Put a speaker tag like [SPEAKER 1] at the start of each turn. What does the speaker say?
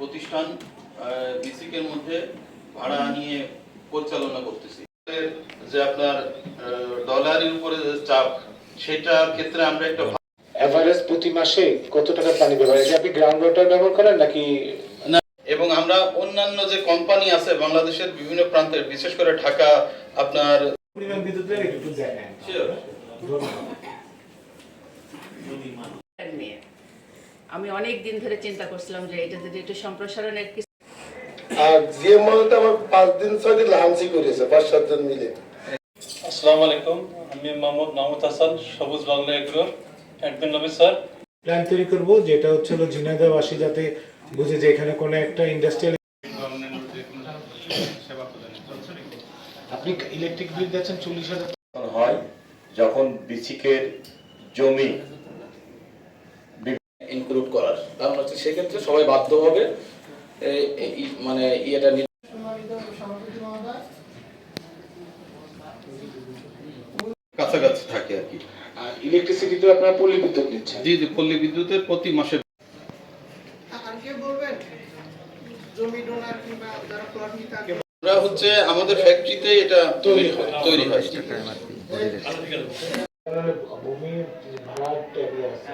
[SPEAKER 1] প্রতিষ্ঠান বিসিকের মধ্যে ভাড়া নিয়ে পরিচালনা করতেছি। যে আপনার ডলারের উপরে যে চাপ, সেটার ক্ষেত্রে আমরা একটা
[SPEAKER 2] এভারেজ প্রতি মাসে কত টাকা পানি ব্যবহার হয়? আপনি গ্রাউন্ড ওয়াটার ব্যবহার করেন নাকি?
[SPEAKER 1] এবং আমরা অন্যান্য যে কোম্পানি আছে বাংলাদেশের বিভিন্ন প্রান্তে, বিশেষ করে ঢাকা, আপনার
[SPEAKER 2] পরিমাণ বিদ্যুতের একটু জানেন।
[SPEAKER 3] আমি অনেক দিন ধরে চিন্তা করছিলাম যে এটা যদি একটু সম্প্রসারণের
[SPEAKER 4] আর জিএমওতে আমার 5 দিন 6 দিন লাঞ্চই করেছে 5-7 জন মিলে।
[SPEAKER 5] আসসালামু আলাইকুম, আমি মাহমুদ হাসান, সবুজ বাংলা এগ্রোর অ্যাডমিন অফিসার।
[SPEAKER 2] প্ল্যান তৈরি করব যেটা হচ্ছে ঝিনাইদহবাসী যাতে বুঝে যে এখানে কোনো একটা ইন্ডাস্ট্রিয়াল। আপনি ইলেকট্রিক বিল দিচ্ছেন 40,000
[SPEAKER 6] হয় যখন বিসিকের জমি
[SPEAKER 7] ইনক্লুড করার, কারণ হচ্ছে সেক্ষেত্রে সবাই বাধ্য হবে মানে ইয়েটা
[SPEAKER 1] কাছাকাছি থাকে আর কি।
[SPEAKER 2] আর ইলেকট্রিসিটি তো আপনারা পল্লী বিদ্যুৎ নিচ্ছেন?
[SPEAKER 1] জি জি, পল্লী বিদ্যুতের প্রতি মাসে আমরা হচ্ছে আমাদের ফ্যাক্টরিতে এটা তৈরি হয়।
[SPEAKER 2] ভূমির ভাড়া ট্যাগ আছে।